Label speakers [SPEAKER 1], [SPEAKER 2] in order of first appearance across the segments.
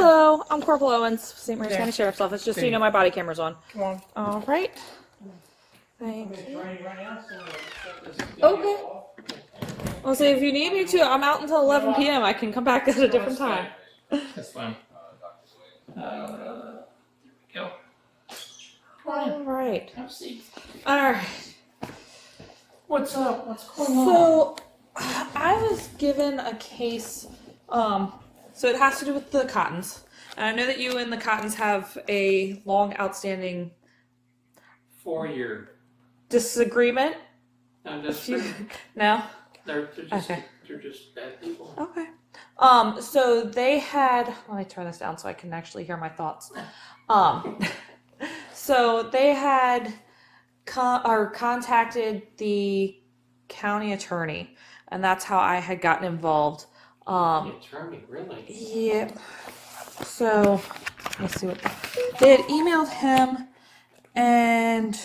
[SPEAKER 1] Hello, I'm Corporal Owens, St. Mary's
[SPEAKER 2] Okay.
[SPEAKER 1] County Sheriff's Office, just so you
[SPEAKER 2] Okay.
[SPEAKER 1] know my body camera's on.
[SPEAKER 2] Come on.
[SPEAKER 1] All right. Thank
[SPEAKER 2] It's
[SPEAKER 1] you.
[SPEAKER 2] raining right now, so shut this
[SPEAKER 1] Okay.
[SPEAKER 2] video off.
[SPEAKER 1] Well, see, if you need me to, I'm out until 11 p.m. I can come back at a different time.
[SPEAKER 2] That's fine. There we go.
[SPEAKER 1] All right.
[SPEAKER 2] Have a seat.
[SPEAKER 1] All right.
[SPEAKER 2] What's up? What's going on?
[SPEAKER 1] So, I was given a case, so it has to do with the Cottons. And I know that you and the Cottons have a long outstanding
[SPEAKER 2] 4-year.
[SPEAKER 1] disagreement.
[SPEAKER 2] I'm just.
[SPEAKER 1] No?
[SPEAKER 2] They're just.
[SPEAKER 1] Okay.
[SPEAKER 2] They're just bad people.
[SPEAKER 1] Okay. So they had, let me turn this down so I can actually hear my thoughts. So they had contacted the county attorney, and that's how I had gotten involved.
[SPEAKER 2] The attorney, really?
[SPEAKER 1] Yeah. So let's see what they had emailed him, and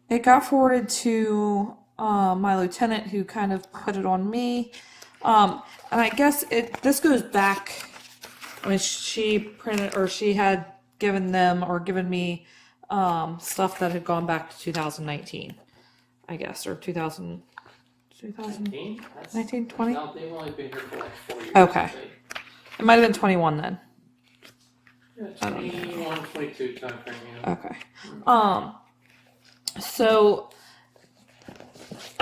[SPEAKER 1] it got forwarded to my lieutenant, who kind of put it on me. And I guess this goes back. I mean, she had given them or given me stuff that had gone back to 2019, I guess, or 2019, 20?
[SPEAKER 2] No, they've only been here for like 4 years.
[SPEAKER 1] Okay. It might have been 21 then.
[SPEAKER 2] Yeah, 21, 22 time frame, yeah.
[SPEAKER 1] Okay. So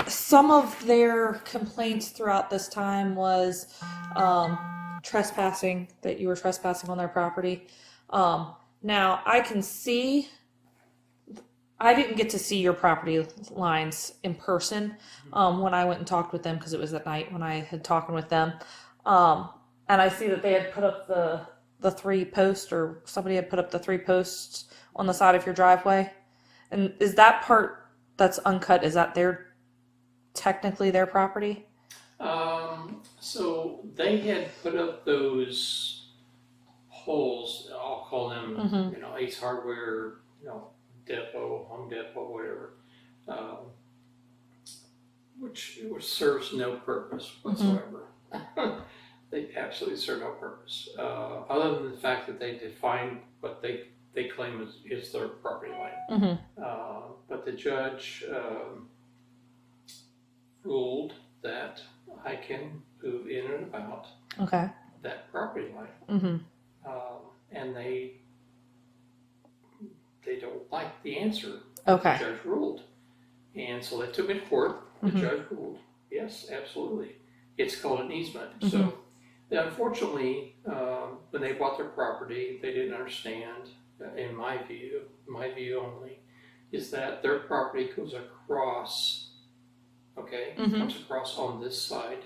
[SPEAKER 1] some of their complaints throughout this time was trespassing, that you were trespassing on their property. Now I can see, I didn't get to see your property lines in person when I went and talked with them, because it was at night when I had talking with them. And I see that they had put up the 3 posts, or somebody had put up the 3 posts on the side of your driveway. And is that part that's uncut, is that technically their property?
[SPEAKER 2] So they had put up those holes, I'll call them, Ace Hardware, Depot, Home Depot, whatever, which serves no purpose whatsoever. They absolutely serve no purpose, other than the fact that they define what they claim is their property line. But the judge ruled that I can move in and about that property line. And they don't like the answer the judge ruled. And so they took me to court. The judge ruled, yes, absolutely. It's called an easement. So unfortunately, when they bought their property, they didn't understand, in my view only, is that their property goes across, comes across on this side,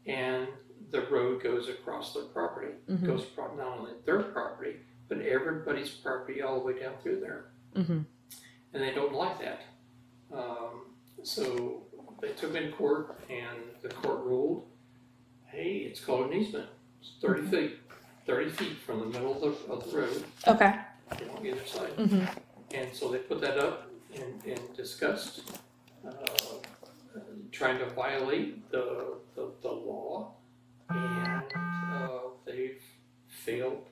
[SPEAKER 2] and the road goes across their property. Goes not only their property, but everybody's property all the way down through there. And they don't like that. So they took me to court, and the court ruled, hey, it's called an easement. It's 30 feet. 30 feet from the middle of the road.
[SPEAKER 1] Okay.
[SPEAKER 2] On either side. And so they put that up and discussed trying to violate the law, and they've failed,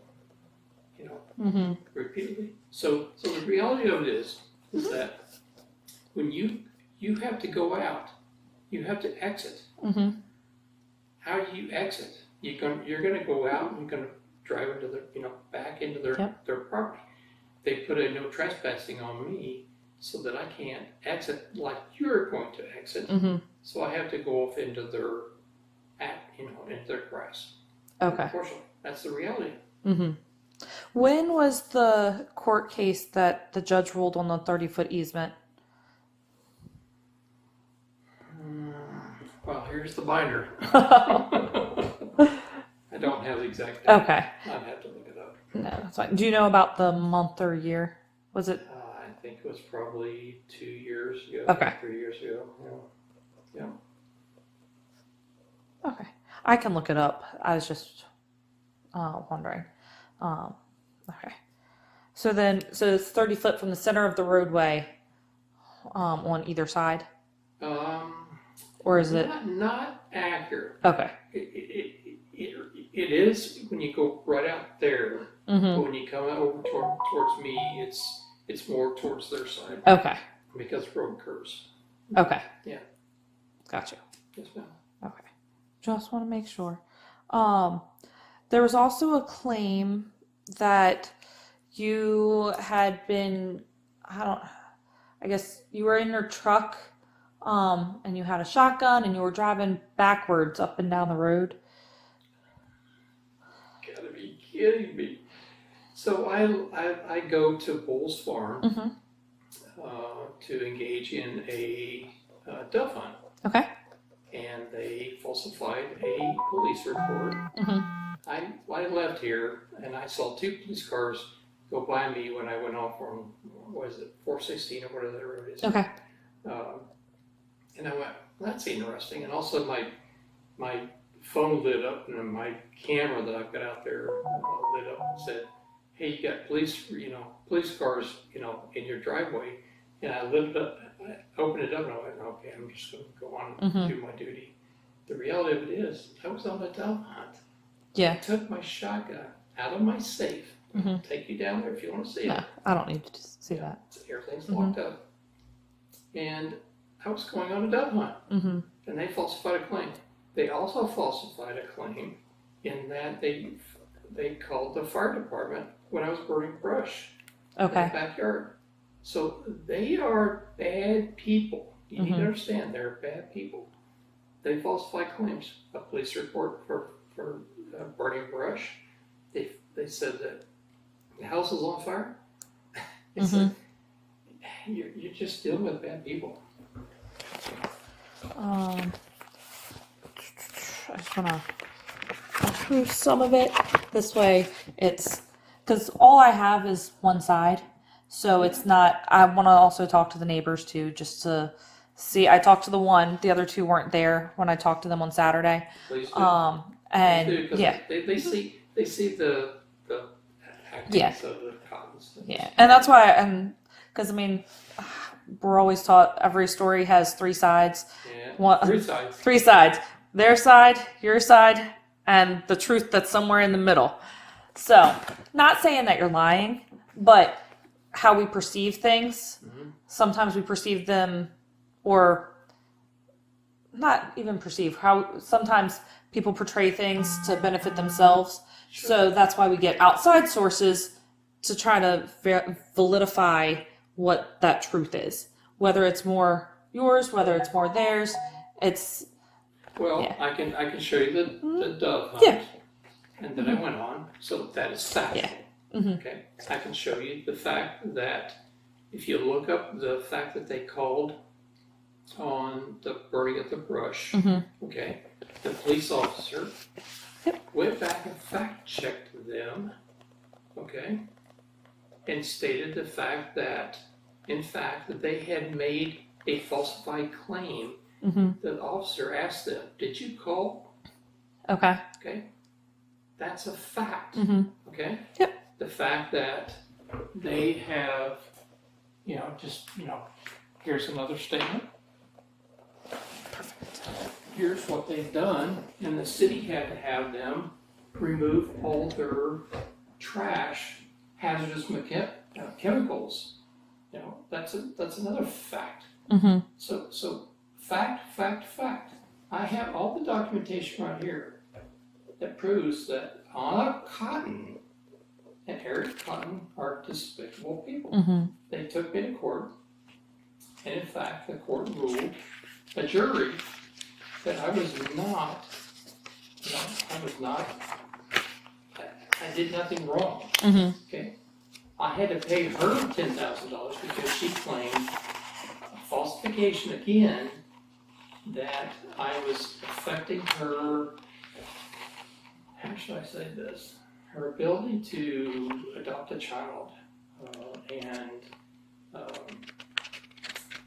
[SPEAKER 2] repeatedly. So the reality of it is that when you have to go out, you have to exit. How do you exit? You're going to go out and you're going to drive into back into their property. They put a no trespassing on me so that I can't exit like you're going to exit. So I have to go off into into their grass.
[SPEAKER 1] Okay.
[SPEAKER 2] Unfortunately, that's the reality.
[SPEAKER 1] When was the court case that the judge ruled on the 30-foot easement?
[SPEAKER 2] Well, here's the binder. I don't have the exact date.
[SPEAKER 1] Okay.
[SPEAKER 2] I'd have to look it up.
[SPEAKER 1] No, that's fine. Do you know about the month or year? Was it?
[SPEAKER 2] I think it was probably 2 years ago.
[SPEAKER 1] Okay.
[SPEAKER 2] 3 years ago. Yeah.
[SPEAKER 1] Okay. I can look it up. I was just wondering. Okay. So it's 30 foot from the center of the roadway on either side? Or is it?
[SPEAKER 2] Not accurate.
[SPEAKER 1] Okay.
[SPEAKER 2] It It is when you go right out there,
[SPEAKER 1] Mm-hmm.
[SPEAKER 2] but when you come out over towards me, it's more towards their side
[SPEAKER 1] Okay.
[SPEAKER 2] because the road curves.
[SPEAKER 1] Okay.
[SPEAKER 2] Yeah.
[SPEAKER 1] Gotcha.
[SPEAKER 2] Yes, ma'am.
[SPEAKER 1] Okay. Just want to make sure. There was also a claim that you had been, I guess you were in your truck, and you had a shotgun and you were driving backwards up and down the road.
[SPEAKER 2] Gotta be kidding me. So I go to Bull's Farm
[SPEAKER 1] Mm-hmm.
[SPEAKER 2] to engage in a dove hunt,
[SPEAKER 1] Okay.
[SPEAKER 2] and they falsified a police report.
[SPEAKER 1] Mm-hmm.
[SPEAKER 2] I left here and I saw 2 police cars go by me when I went off on, what is it, 416 or whatever that road is.
[SPEAKER 1] Okay.
[SPEAKER 2] And I went, well, that's interesting. And all of a sudden my phone lit up and my camera that I've got out there lit up and said, hey, you got police cars, in your driveway. And I lit it up, I opened it up and I went, okay, I'm just going to go on and do my duty. The reality of it is, I was on a dove hunt.
[SPEAKER 1] Yeah.
[SPEAKER 2] I took my shotgun out of my safe.
[SPEAKER 1] Mm-hmm.
[SPEAKER 2] Take you down there if you want to see
[SPEAKER 1] No,
[SPEAKER 2] it.
[SPEAKER 1] I don't need to see that.
[SPEAKER 2] Everything's locked up. And I was going on a dove hunt.
[SPEAKER 1] Mm-hmm.
[SPEAKER 2] And they falsified a claim. They also falsified a claim in that they called the fire department when I was burning brush in
[SPEAKER 1] Okay.
[SPEAKER 2] the backyard. So they are bad people. You need to understand, they're bad people. They falsify claims. A police report for burning brush. They said that the house is on fire. They said, you're just dealing with bad people.
[SPEAKER 1] I just want to approve some of it. This way it's, because all I have is one side. So it's not, I want to also talk to the neighbors too, just to see. I talked to the one, the other 2 weren't there when I talked to them on Saturday.
[SPEAKER 2] Please do.
[SPEAKER 1] And
[SPEAKER 2] Please do,
[SPEAKER 1] yeah.
[SPEAKER 2] They see the actions
[SPEAKER 1] Yeah.
[SPEAKER 2] of the cops.
[SPEAKER 1] Yeah. And that's why, and because I mean, we're always taught every story has 3 sides.
[SPEAKER 2] Yeah.
[SPEAKER 1] One,
[SPEAKER 2] 3 sides.
[SPEAKER 1] 3 sides. Their side, your side, and the truth that's somewhere in the middle. So, not saying that you're lying, but how we perceive things, sometimes we perceive them, or not even perceive, how sometimes people portray things to benefit themselves.
[SPEAKER 2] Sure.
[SPEAKER 1] So that's why we get outside sources to try to validify what that truth is. Whether it's more yours, whether it's more theirs, it's...
[SPEAKER 2] Well,
[SPEAKER 1] Yeah.
[SPEAKER 2] I can show you the dove hunt.
[SPEAKER 1] Yeah.
[SPEAKER 2] And then I went on, so that is factual.
[SPEAKER 1] Yeah. Mm-hmm.
[SPEAKER 2] Okay. I can show you the fact that if you look up the fact that they called on the burning of the brush, okay, the police officer went back and fact checked them, okay, and stated the fact that, in fact, that they had made a falsified claim. The officer asked them, did you call?
[SPEAKER 1] Okay.
[SPEAKER 2] Okay. That's a fact. Okay?
[SPEAKER 1] Yep.
[SPEAKER 2] The fact that they have, here's another statement. Perfect. Here's what they've done, and the city had to have them remove all their trash, hazardous chemicals. That's another fact. So fact. I have all the documentation right here that proves that Anna Cotton and Eric Cotton are despicable people. They took me to court, and in fact, the court ruled, a jury, that I did nothing wrong. Okay? I had to pay her $10,000 because she claimed falsification again, that I was affecting her, how should I say this, her ability to adopt a child, and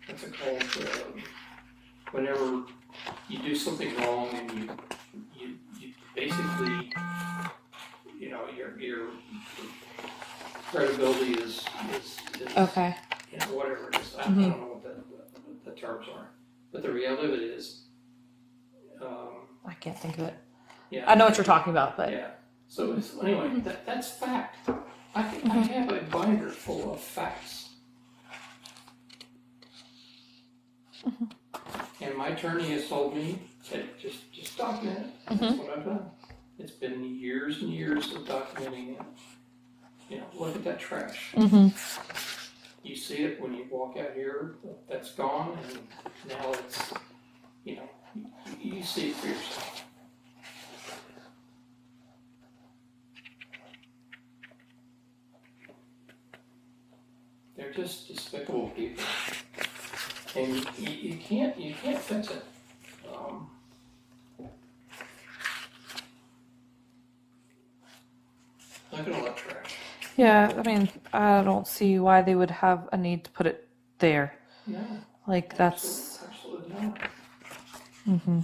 [SPEAKER 2] what's it called, whenever you do something wrong and you basically, your credibility is
[SPEAKER 1] Okay.
[SPEAKER 2] Whatever it is, I don't know what the terms are. But the reality of it is,
[SPEAKER 1] I can't think of it.
[SPEAKER 2] Yeah.
[SPEAKER 1] I know what you're talking about, but
[SPEAKER 2] Yeah. So it's, anyway, that's fact. I have a binder full of facts. And my attorney has told me that just document it. That's what I've done. It's been years and years of documenting it. You know, look at that trash. You see it when you walk out here, that's gone, and now it's, you know, you see it for yourself. They're just despicable people, and you can't fix it. Look at all that trash.
[SPEAKER 1] yeah, I mean, I don't see why they would have a need to put it there.
[SPEAKER 2] No,
[SPEAKER 1] Like that's.
[SPEAKER 2] absolutely not.
[SPEAKER 1] Mhm.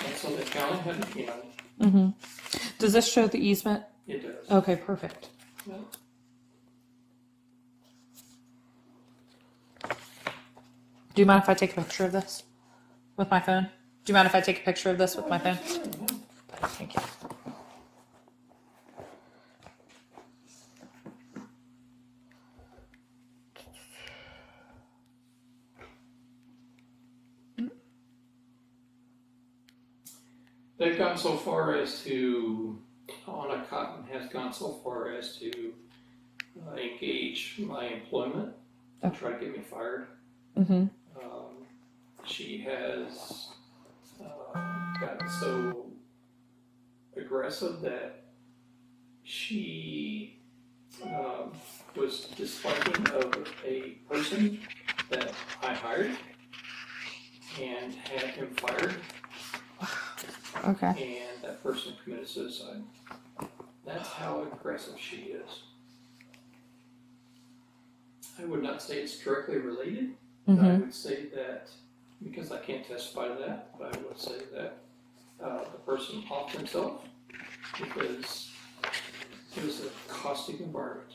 [SPEAKER 2] And so the county had, you know,
[SPEAKER 1] Mhm. Does this show the easement?
[SPEAKER 2] it does.
[SPEAKER 1] Okay, perfect.
[SPEAKER 2] Yeah.
[SPEAKER 1] Do you mind if I take a picture of this with my phone? Do you mind if I take a picture of this with my phone? Thank you.
[SPEAKER 2] They've gone so far as to, Anna Cotton has gone so far as to engage my employment and try to get me fired.
[SPEAKER 1] Mhm.
[SPEAKER 2] She has gotten so aggressive that she was disliking of a person that I hired and had him fired.
[SPEAKER 1] Okay.
[SPEAKER 2] And that person committed suicide. That's how aggressive she is. I would not say it's directly related. I would say that, because I can't testify to that, but I would say that the person offed himself because it was a caustic environment.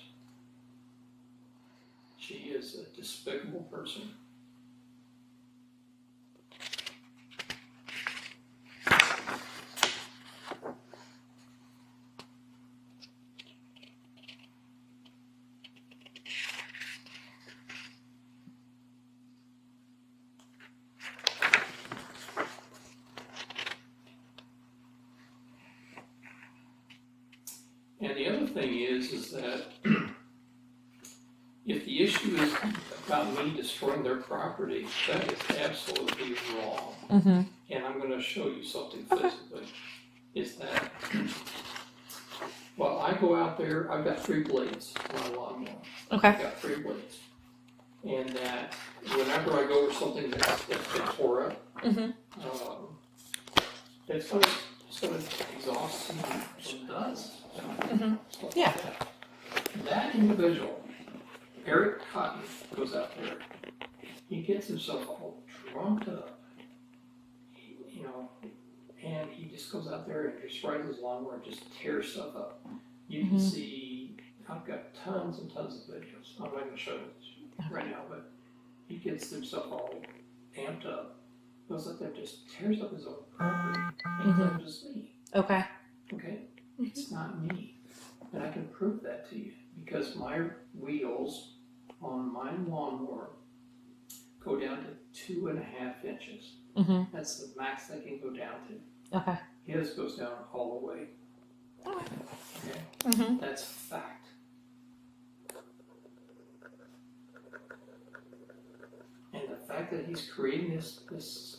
[SPEAKER 2] She is a despicable person. And the other thing is that if the issue is about me destroying their property, that is absolutely wrong. And I'm going to show you something physically. Is that, well, I go out there, I've got 3 blades on my lawnmower.
[SPEAKER 1] Okay.
[SPEAKER 2] I've got 3 blades. And that whenever I go over something that's been tore up, it's going to exhaust some dust.
[SPEAKER 1] Yeah.
[SPEAKER 2] That individual, Eric Cotton, goes out there. He gets himself all drunk up, you know, and he just goes out there and just rides his lawnmower and just tears stuff up. You can see, I've got tons and tons of videos. I'm not going to show it right now, but he gets himself all amped up, goes out there and just tears up his own property and claims it's me.
[SPEAKER 1] Okay.
[SPEAKER 2] Okay? It's not me. And I can prove that to you because my wheels on my lawnmower go down to 2.5 inches. That's the max they can go down to.
[SPEAKER 1] Okay.
[SPEAKER 2] His goes down all the way. Okay? That's fact. And the fact that he's creating this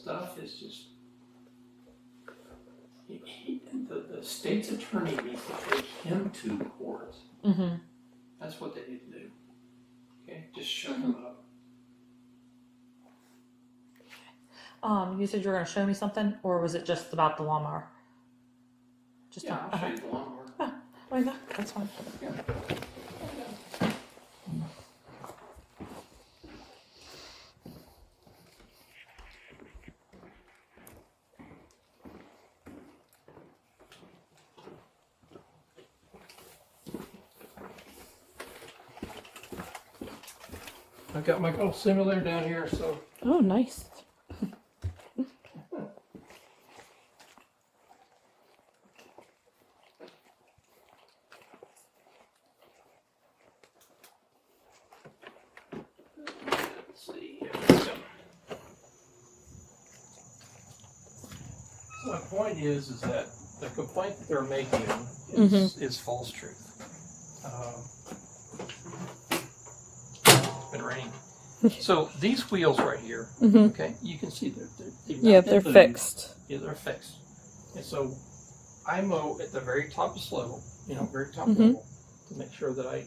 [SPEAKER 2] stuff is just. The state's attorney needs to take him to court. That's what they need to do. Okay, just shut him up.
[SPEAKER 1] You said you were going to show me something, or was it just about the lawnmower? Just
[SPEAKER 2] Yeah, I'll show you the lawnmower.
[SPEAKER 1] Like that? That's fine.
[SPEAKER 2] Yeah. I've got my little simulator down here, so
[SPEAKER 1] Oh, nice.
[SPEAKER 2] So my point is that the complaint that they're making is false truth. It's been raining. So these wheels right here, okay, you can see
[SPEAKER 1] they're fixed.
[SPEAKER 2] Yeah, they're fixed. And so I mow at the very top of slope, very top level, to make sure that I,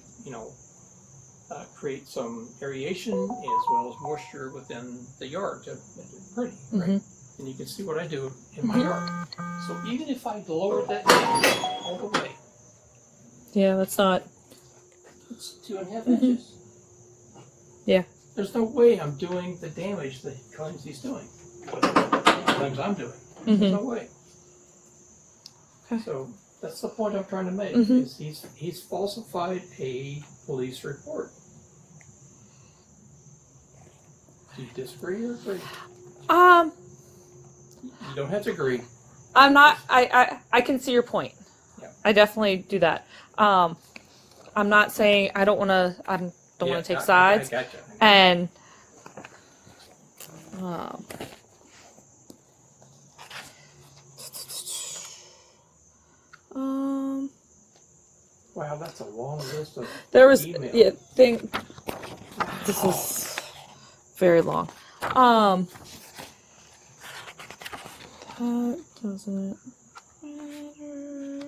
[SPEAKER 2] create some aeration as well as moisture within the yard to make it pretty, right? And you can see what I do in my yard. So even if I lowered that down all the way,
[SPEAKER 1] Yeah, that's not.
[SPEAKER 2] it's 2.5 inches.
[SPEAKER 1] Yeah.
[SPEAKER 2] There's no way I'm doing the damage that he claims he's doing. But claims I'm doing. There's no way.
[SPEAKER 1] Okay.
[SPEAKER 2] So that's the point I'm trying to make. Is he's falsified a police report. Do you disagree or agree? You don't have to agree.
[SPEAKER 1] I'm not. I can see your point.
[SPEAKER 2] Yeah.
[SPEAKER 1] I definitely do that. I'm not saying I don't want to. I don't want to take sides.
[SPEAKER 2] I gotcha.
[SPEAKER 1] And
[SPEAKER 2] Wow, that's a long list of
[SPEAKER 1] there was
[SPEAKER 2] emails.
[SPEAKER 1] This is very long. That doesn't matter.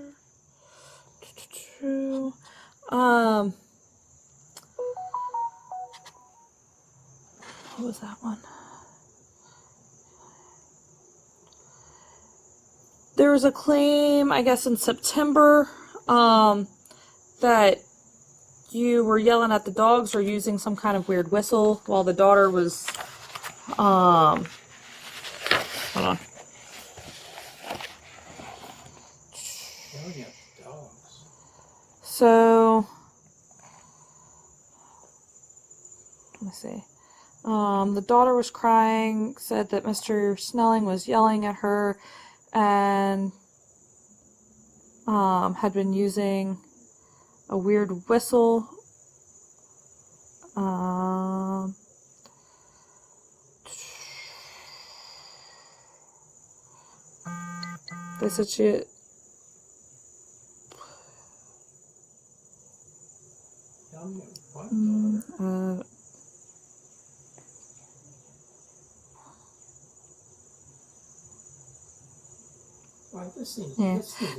[SPEAKER 1] What was that one? There was a claim, I guess, in September, that you were yelling at the dogs or using some kind of weird whistle while the daughter was, hold on.
[SPEAKER 2] Yelling at the dogs.
[SPEAKER 1] So, let me see. The daughter was crying, said that Mr. Snelling was yelling at her and had been using a weird whistle. They said she...
[SPEAKER 2] Yelling at what? Wow,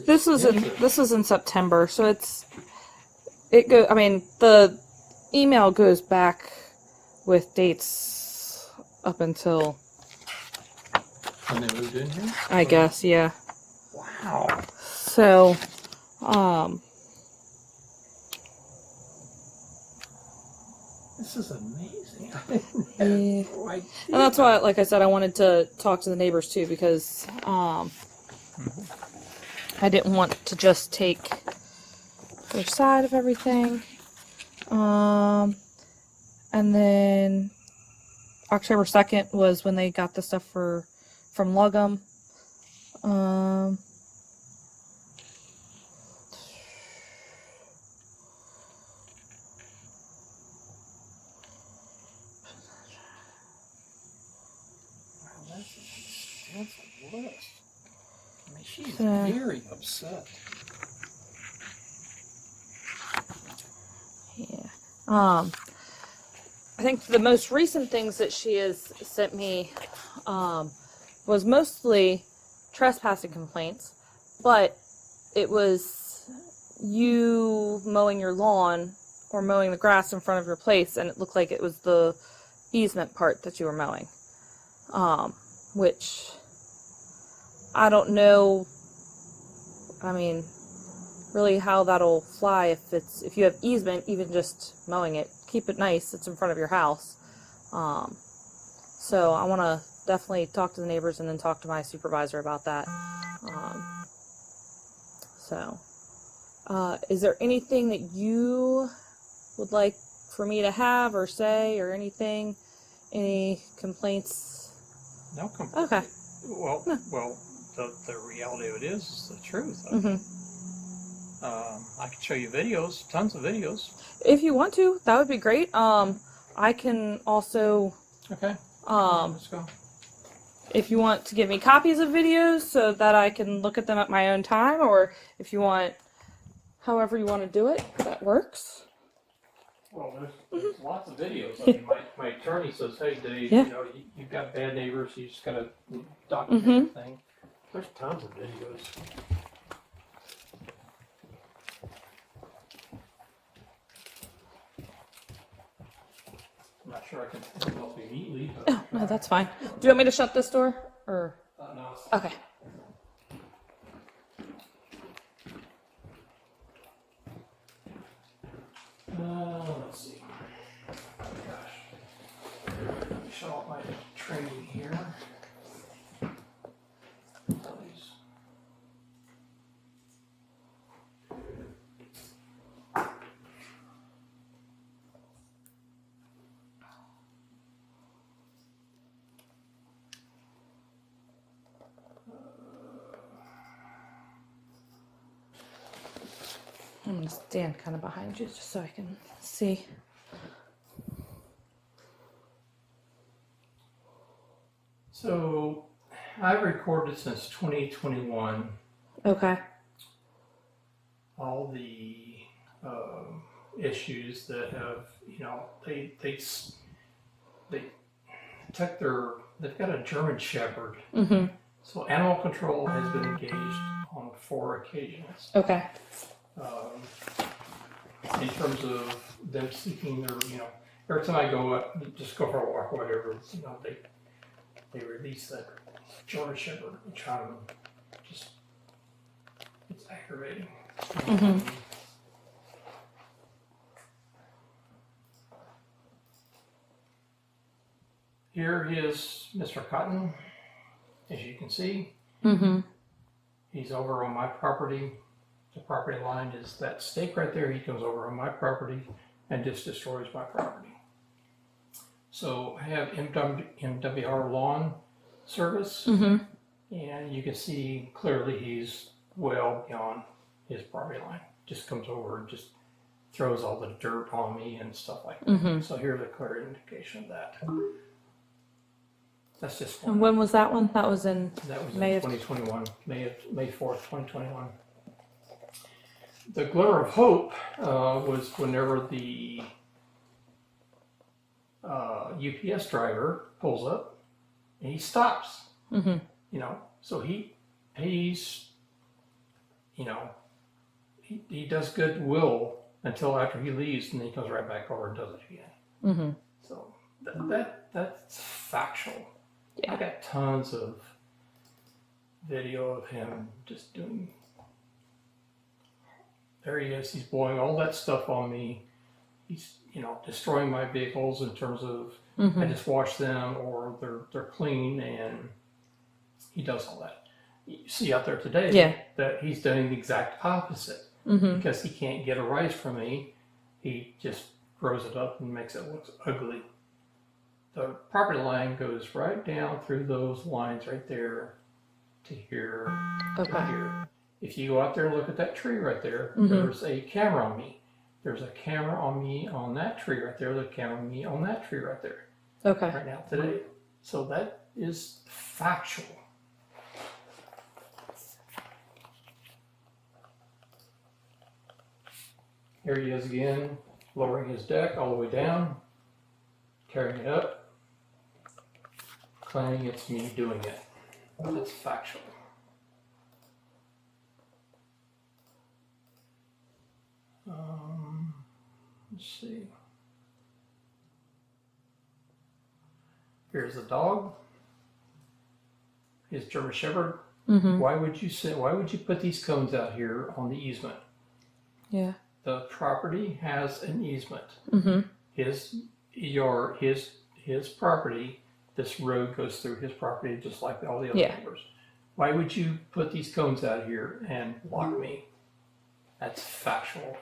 [SPEAKER 2] this
[SPEAKER 1] was in September, so I mean, the email goes back with dates up until
[SPEAKER 2] when they moved in here?
[SPEAKER 1] I guess, yeah.
[SPEAKER 2] Wow.
[SPEAKER 1] So,
[SPEAKER 2] this is amazing.
[SPEAKER 1] yeah. And that's why, like I said, I wanted to talk to the neighbors too, because I didn't want to just take their side of everything. And then October 2nd was when they got the stuff from Lugum.
[SPEAKER 2] That's a list. I mean, she's very upset.
[SPEAKER 1] Yeah. I think the most recent things that she has sent me was mostly trespassing complaints, but it was you mowing your lawn or mowing the grass in front of your place, and it looked like it was the easement part that you were mowing, which I don't know. I mean, really how that'll fly if you have easement, even just mowing it. Keep it nice. It's in front of your house. So I want to definitely talk to the neighbors and then talk to my supervisor about that. Is there anything that you would like for me to have or say or anything? Any complaints?
[SPEAKER 2] No complaints.
[SPEAKER 1] Okay.
[SPEAKER 2] Well, the reality of it is the truth. I can show you videos, tons of videos.
[SPEAKER 1] If you want to, that would be great. I can also.
[SPEAKER 2] Okay. Let's go.
[SPEAKER 1] if you want to give me copies of videos so that I can look at them at my own time, or if you want, however you want to do it, that works.
[SPEAKER 2] Well, there's lots of videos. I mean, my attorney says, hey, Dave,
[SPEAKER 1] Yeah.
[SPEAKER 2] you know, you've got bad neighbors, you just gotta document everything. There's tons of videos. I'm not sure I can help you neatly, but
[SPEAKER 1] Oh, no, that's fine. Do you want me to shut this door? Or
[SPEAKER 2] no.
[SPEAKER 1] okay.
[SPEAKER 2] Let's see. Oh gosh. Let me show off my training here. Please.
[SPEAKER 1] I'm gonna stand kind of behind you just so I can see.
[SPEAKER 2] So I've recorded since 2021
[SPEAKER 1] Okay.
[SPEAKER 2] all the issues that have, you know, they took they've got a German Shepherd.
[SPEAKER 1] Mm-hmm.
[SPEAKER 2] So animal control has been engaged on 4 occasions.
[SPEAKER 1] Okay.
[SPEAKER 2] In terms of them seeking their, you know, every time I go up, just go for a walk or whatever, you know, they release that German Shepherd and try to just, it's aggravating. Here is Mr. Cotton, as you can see.
[SPEAKER 1] Mm-hmm.
[SPEAKER 2] He's over on my property. The property line is that stake right there. He comes over on my property and just destroys my property. So I have MWR lawn service,
[SPEAKER 1] Mm-hmm.
[SPEAKER 2] and you can see clearly he's well beyond his property line. Just comes over and just throws all the dirt on me and stuff like that.
[SPEAKER 1] Mm-hmm.
[SPEAKER 2] So here's a clear indication of that. That's just
[SPEAKER 1] And
[SPEAKER 2] one.
[SPEAKER 1] when was that one? That was in
[SPEAKER 2] That was
[SPEAKER 1] May
[SPEAKER 2] in
[SPEAKER 1] of-
[SPEAKER 2] 2021, May 4th, 2021. The glimmer of hope was whenever the UPS driver pulls up and he stops.
[SPEAKER 1] Mm-hmm.
[SPEAKER 2] You know, so he's, you know, he does goodwill until after he leaves, and then he comes right back over and does it again.
[SPEAKER 1] Mm-hmm.
[SPEAKER 2] So that's factual.
[SPEAKER 1] Yeah.
[SPEAKER 2] I got tons of video of him just doing. There he is. He's blowing all that stuff on me. He's, you know, destroying my vehicles in terms of I just wash them or they're clean, and he does all that. You see out there today that he's doing the exact opposite because he can't get a rise from me. He just grows it up and makes it look ugly. The property line goes right down through those lines right there to here to here. If you go out there and look at that tree right there, there's a camera on me. There's a camera on me on that tree right there. There's a camera on me on that tree right there.
[SPEAKER 1] Okay.
[SPEAKER 2] Right now today. So that is factual. Here he is again, lowering his deck all the way down, carrying it up, claiming it's me doing it. That's factual. Let's see. Here's the dog. His German Shepherd. Why would you put these cones out here on the easement?
[SPEAKER 1] Yeah.
[SPEAKER 2] The property has an easement. His property, this road goes through his property just like all the other neighbors. Why would you put these cones out here and block me? That's factual.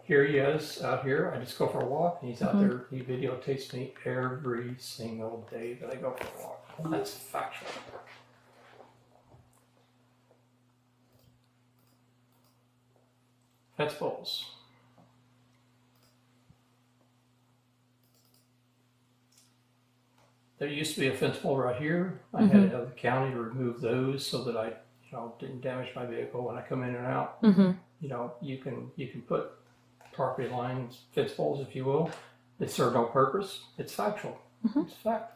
[SPEAKER 2] Here he is out here. I just go for a walk, and he's out there. He videotapes me every single day that I go for a walk. That's factual. That's bulls.
[SPEAKER 3] there used to be a fence pole right here. I had to have the county to remove those so that I, didn't damage my vehicle when I come in and out. You can put property lines, fence poles, if you will. They serve no purpose. It's factual. It's fact.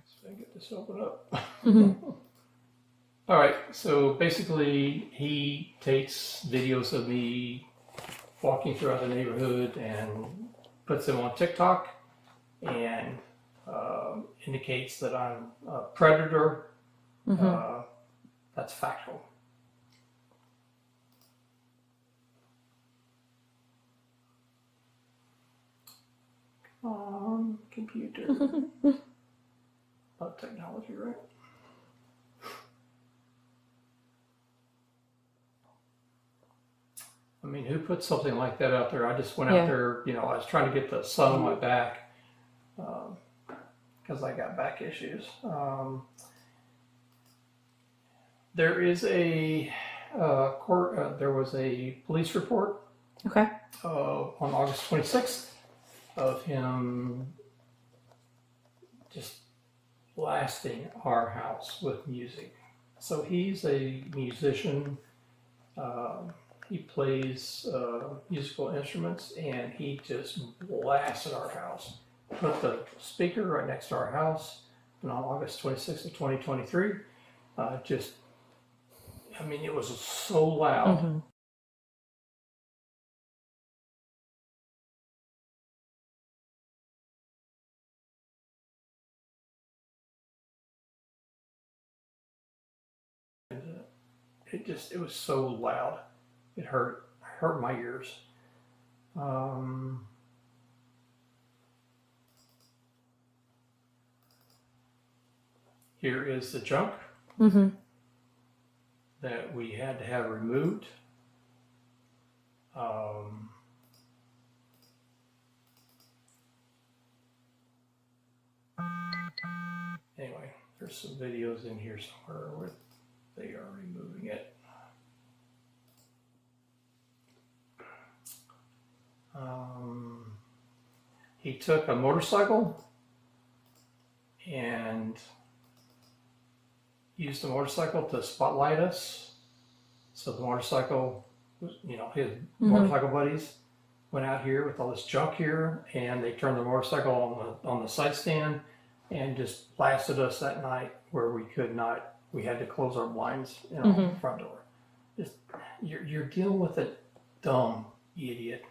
[SPEAKER 3] So I get this open up. All right, so basically he takes videos of me walking throughout the neighborhood and puts them on TikTok and indicates that I'm a predator. That's factual. Computer. Not technology, right? I mean, who put something like that out there? I just went out there, I was trying to get the sun on my back because I got back issues. There is a there was a police report
[SPEAKER 1] Okay.
[SPEAKER 3] on August 26th of him just blasting our house with music. So he's a musician. He plays musical instruments, and he just blasted our house. Put the speaker right next to our house, and on August 26th of 2023, it was so loud. It was so loud. It hurt my ears. Here is the junk that we had to have removed. Anyway, there's some videos in here somewhere where they are removing it. He took a motorcycle and used the motorcycle to spotlight us. So the motorcycle was, his motorcycle buddies went out here with all this junk here, and they turned the motorcycle on the side stand and just blasted us that night where we could not. We had to close our blinds, the front door. Just you're dealing with a dumb idiot.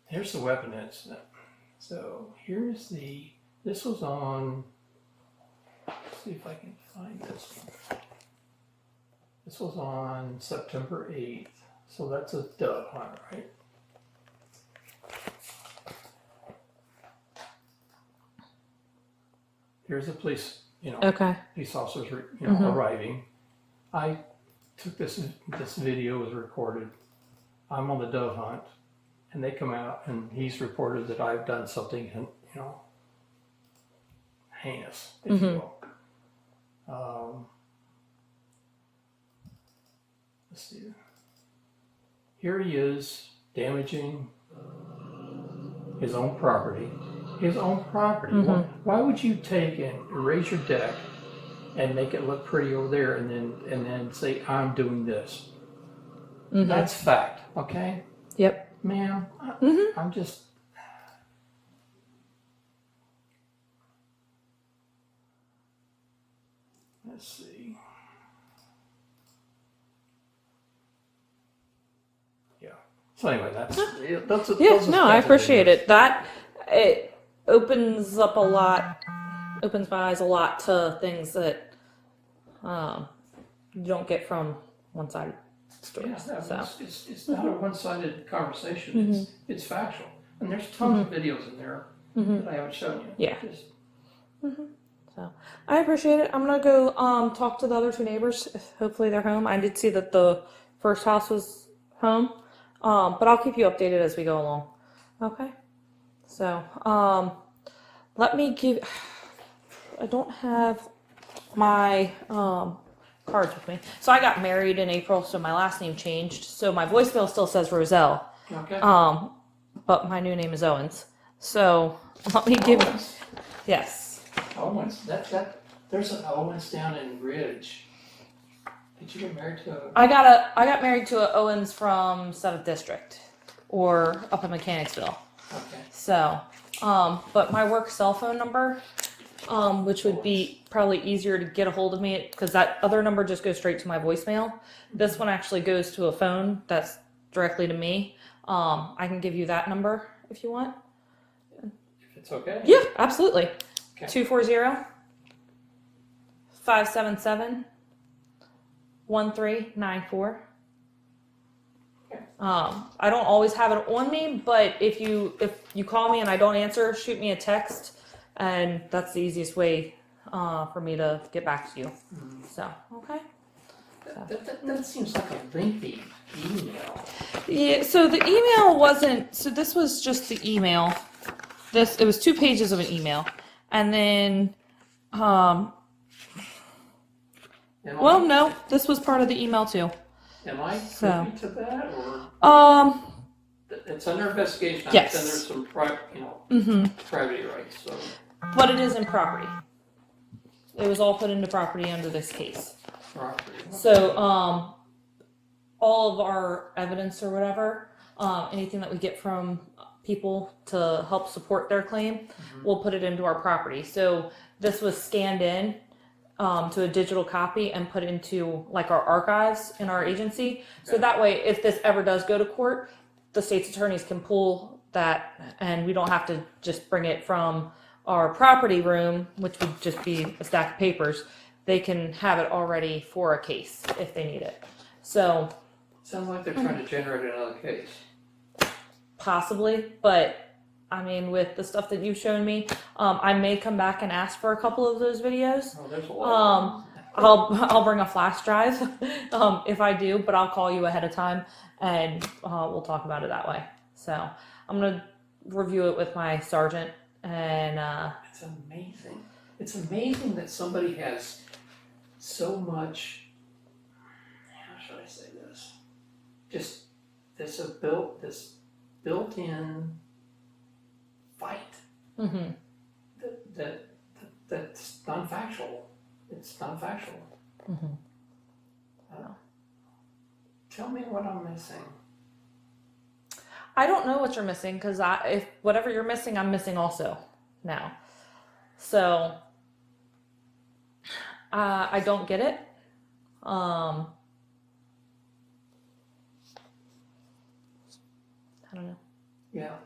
[SPEAKER 3] Here's the weapon incident. So this was on, let's see if I can find this one. This was on September 8th. So that's a dove hunt, right? Here's the police, police officers, arriving. I took this video was recorded. I'm on the dove hunt. And they come out, and he's reported that I've done something, heinous, if you will. Let's see. Here he is damaging his own property. Why would you take and erase your deck and make it look pretty over there, and then say I'm doing this? That's fact, okay?
[SPEAKER 1] Yep.
[SPEAKER 3] Ma'am, I'm just. Let's see. Yeah. So anyway, that's
[SPEAKER 1] I appreciate it. It opens my eyes a lot to things that you don't get from one-sided stories.
[SPEAKER 3] Yeah, it's not a one-sided conversation. It's factual, and there's tons of videos in there that I haven't shown you.
[SPEAKER 1] Yeah. So I appreciate it. I'm gonna go talk to the other two neighbors. Hopefully they're home. I did see that the first house was home, but I'll keep you updated as we go along. Okay. So let me give. I don't have my cards with me. So I got married in April, so my last name changed. So my voicemail still says Roselle,
[SPEAKER 2] Okay.
[SPEAKER 1] but my new name is Owens. So let me give.
[SPEAKER 2] Owens.
[SPEAKER 1] Yes.
[SPEAKER 2] Owens. There's an Owens down in Ridge. Did you get married to a?
[SPEAKER 1] I got married to a Owens from 7th District, or up in Mechanicsville.
[SPEAKER 2] Okay.
[SPEAKER 1] So, but my work cell phone number, which would be probably easier to get a hold of me, because that other number just goes straight to my voicemail. This one actually goes to a phone that's directly to me. I can give you that number if you want.
[SPEAKER 2] If it's okay.
[SPEAKER 1] Yeah, absolutely.
[SPEAKER 2] Okay.
[SPEAKER 1] 240-577-1394.
[SPEAKER 2] Okay.
[SPEAKER 1] I don't always have it on me, but if you call me and I don't answer, shoot me a text, and that's the easiest way for me to get back to you. So, okay.
[SPEAKER 2] That seems like a lengthy email.
[SPEAKER 1] Yeah, so the email wasn't, so this was just the email. It was 2 pages of an email. And then,
[SPEAKER 2] Am
[SPEAKER 1] no, this was part of the email too.
[SPEAKER 2] Am I
[SPEAKER 1] So.
[SPEAKER 2] privy to that, or it's under investigation?
[SPEAKER 1] Yes.
[SPEAKER 2] And there's some privacy rights. So
[SPEAKER 1] But it is in property. It was all put into property under this case.
[SPEAKER 2] property.
[SPEAKER 1] So, all of our evidence or whatever, anything that we get from people to help support their claim, we'll put it into our property. So this was scanned in to a digital copy and put into like our archives in our agency. So
[SPEAKER 2] Okay.
[SPEAKER 1] that way, if this ever does go to court, the state's attorneys can pull that, and we don't have to just bring it from our property room, which would just be a stack of papers. They can have it already for a case if they need it. So
[SPEAKER 2] Sounds like they're trying to generate another case.
[SPEAKER 1] possibly, but I mean, with the stuff that you've shown me, I may come back and ask for a couple of those videos.
[SPEAKER 2] Oh, there's a lot.
[SPEAKER 1] I'll bring a flash drive if I do, but I'll call you ahead of time and we'll talk about it that way. So I'm gonna review it with my sergeant, and
[SPEAKER 2] It's amazing. It's amazing that somebody has so much. How should I say this? Just this built-in fight that's non-factual. It's non-factual. Tell me what I'm missing.
[SPEAKER 1] I don't know what you're missing, because if whatever you're missing, I'm missing also now. So I don't get it. I don't know.
[SPEAKER 2] Yeah,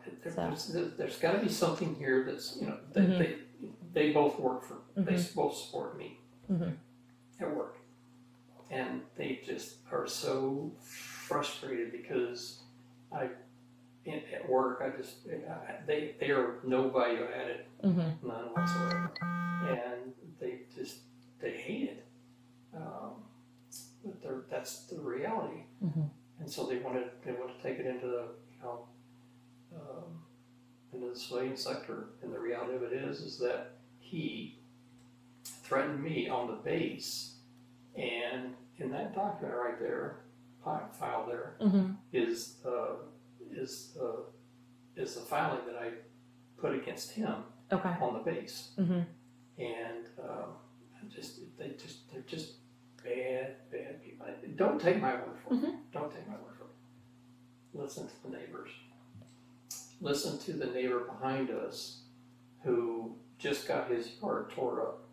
[SPEAKER 1] So.
[SPEAKER 2] there's got to be something here that's, they both work for, they both support me at work. And they just are so frustrated because at work, they are no value added, none whatsoever. And they hate it. But that's the reality. And so they want to take it into the, into the civilian sector. And the reality of it is that he threatened me on the base, and in that document right there, file there, is the filing that I put against him on the base. And they're just bad people. Don't take my word for it. Don't take my word for it. Listen to the neighbors. Listen to the neighbor behind us who just got his yard tore up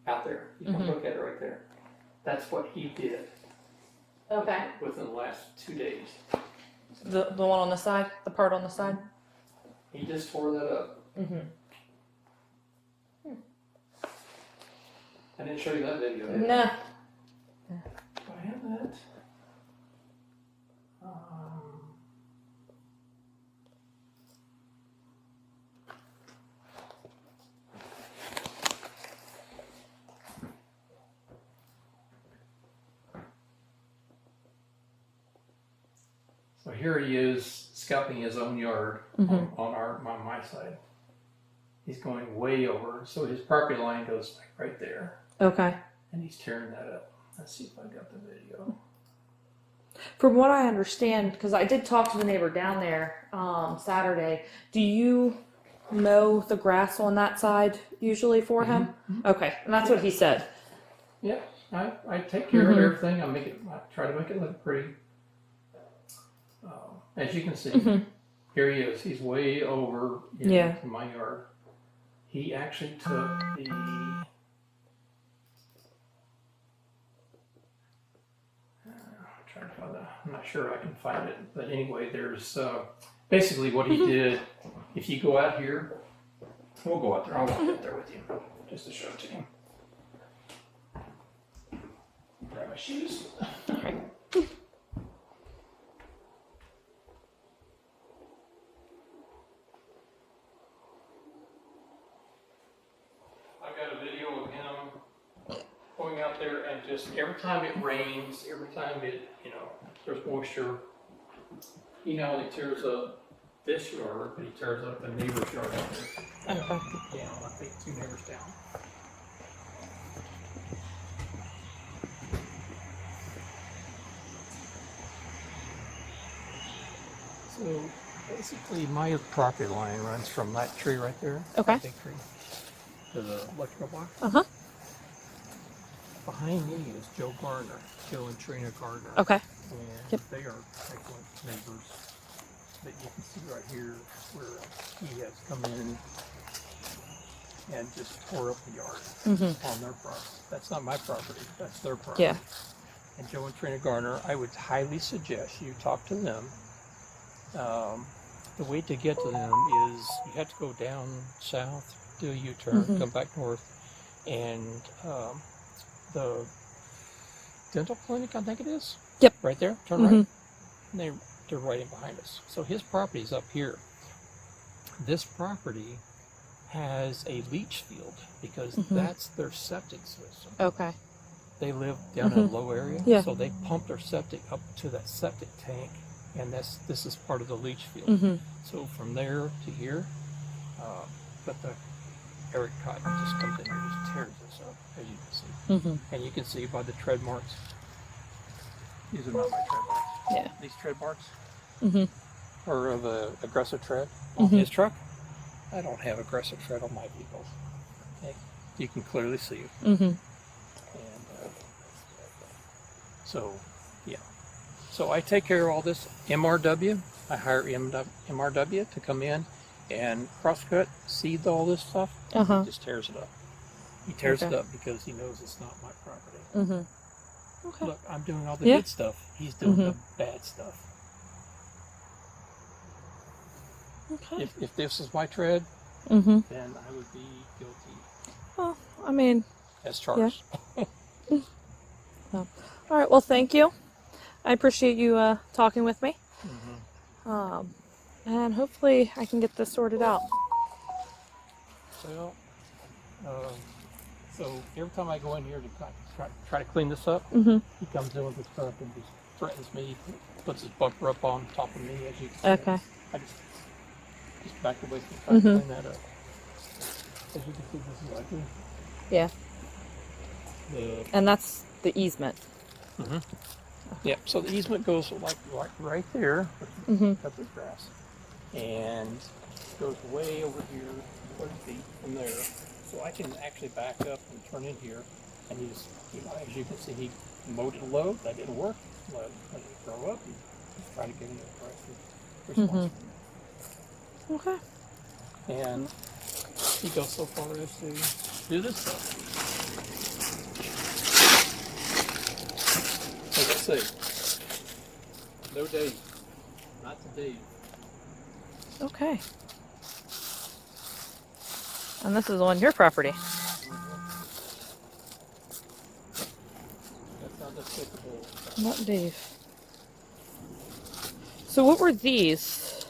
[SPEAKER 2] out there. You can look at it right there. That's what he did.
[SPEAKER 1] Okay.
[SPEAKER 2] Within the last 2 days.
[SPEAKER 1] The one on the side, the part on the side.
[SPEAKER 2] He just tore that up. I didn't show you that video. Did I?
[SPEAKER 1] No.
[SPEAKER 2] Do I have that? So here he is scalping his own yard on my side. He's going way over, so his property line goes like right there.
[SPEAKER 1] Okay.
[SPEAKER 3] and he's tearing that up. Let's see if I got the video.
[SPEAKER 1] From what I understand, because I did talk to the neighbor down there Saturday, do you mow the grass on that side usually for him? Okay, and that's what he said.
[SPEAKER 3] Yeah, I take care of everything. I try to make it look pretty. As you can see, here he is. He's way over in my yard. He actually took the. I'm not sure I can find it, but anyway, there's basically what he did. If you go out here, we'll go out there. I'll walk out there with you just to show it to you. Grab my shoes. I've got a video of him going out there and just every time it rains, every time there's moisture, he not only tears up this yard, but he tears up the neighbor's yard out there.
[SPEAKER 1] Okay.
[SPEAKER 3] Yeah, I think 2 neighbors down. So basically my property line runs from that tree right there.
[SPEAKER 1] Okay.
[SPEAKER 3] That big tree. To the electrical box.
[SPEAKER 1] Uh-huh.
[SPEAKER 3] Behind me is Joe and Trina Gardner.
[SPEAKER 1] Okay.
[SPEAKER 3] And they are excellent neighbors. But you can see right here where he has come in and just tore up the yard on their property. That's not my property, that's their property.
[SPEAKER 1] Yeah.
[SPEAKER 3] And Joe and Trina Garner, I would highly suggest you talk to them. The way to get to them is you have to go down south, do a U-turn, come back north, and the dental clinic, I think it is.
[SPEAKER 1] Yep.
[SPEAKER 3] Right there, turn right. And they're right in behind us. So his property is up here. This property has a leach field because that's their septic system.
[SPEAKER 1] Okay.
[SPEAKER 3] They live down in a low area,
[SPEAKER 1] Yeah.
[SPEAKER 3] so they pump their septic up to that septic tank, and this is part of the leach field. So from there to here, but the Eric Cotton just comes in here and just tears this up, as you can see. And you can see by the tread marks. These are not my tread marks.
[SPEAKER 1] Yeah.
[SPEAKER 3] These tread marks are of a aggressive tread on his truck. I don't have aggressive tread on my vehicles. Okay. You can clearly see it. And so, yeah. So I take care of all this MRW. I hire MRW to come in and cross-cut, seed all this stuff. He just tears it up. He tears it up because he knows it's not my property.
[SPEAKER 1] Okay.
[SPEAKER 3] Look, I'm doing all the good stuff. He's doing the bad stuff.
[SPEAKER 1] Okay.
[SPEAKER 3] If this is my tread, then I would be guilty
[SPEAKER 1] Well, I mean,
[SPEAKER 3] as charged.
[SPEAKER 1] all right. Well, thank you. I appreciate you talking with me. And hopefully I can get this sorted out.
[SPEAKER 3] So, so every time I go in here to try to clean this up, he comes in with his truck and just threatens me, puts his bumper up on top of me, as you can see.
[SPEAKER 1] Okay.
[SPEAKER 3] I just back away from trying to clean that up. As you can see, this is like
[SPEAKER 1] Yeah. And that's the easement.
[SPEAKER 3] Yeah, so the easement goes like right there, cut the grass, and goes way over here, 40 feet from there. So I can actually back up and turn in here, and he's, as you can see, he mowed it low. That didn't work. Let it grow up and just try to get it right.
[SPEAKER 1] Okay.
[SPEAKER 3] And he goes so far as to do this stuff. Like I say, no Dave, not today.
[SPEAKER 1] Okay. And this is on your property.
[SPEAKER 3] That's not despicable.
[SPEAKER 1] Not Dave. So what were these?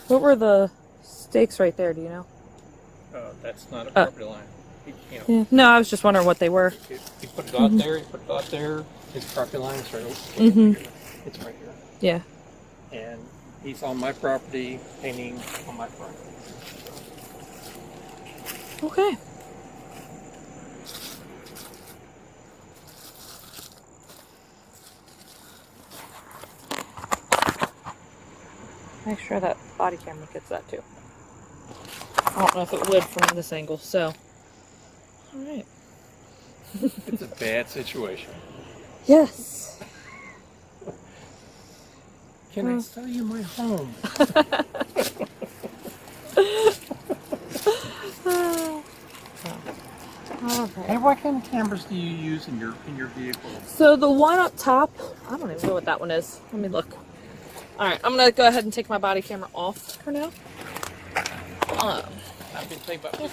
[SPEAKER 1] What were the stakes right there, do you know?
[SPEAKER 3] That's not a property line.
[SPEAKER 1] Yeah. No, I was just wondering what they were.
[SPEAKER 3] He put it out there, he put it out there. His property line is right over here. It's right here.
[SPEAKER 1] Yeah.
[SPEAKER 3] And he's on my property, painting on my property.
[SPEAKER 1] Okay. Make sure that body camera gets that too. I don't know if it would from this angle, so. Alright.
[SPEAKER 4] It's a bad situation.
[SPEAKER 1] Yes.
[SPEAKER 4] Can I sell you my home?
[SPEAKER 1] Alright.
[SPEAKER 4] Hey, what kind of cameras do you use in your vehicle?
[SPEAKER 1] So the one up top, I don't even know what that one is. Let me look. Alright, I'm gonna go ahead and take my body camera off for now.
[SPEAKER 4] I've been thinking about this.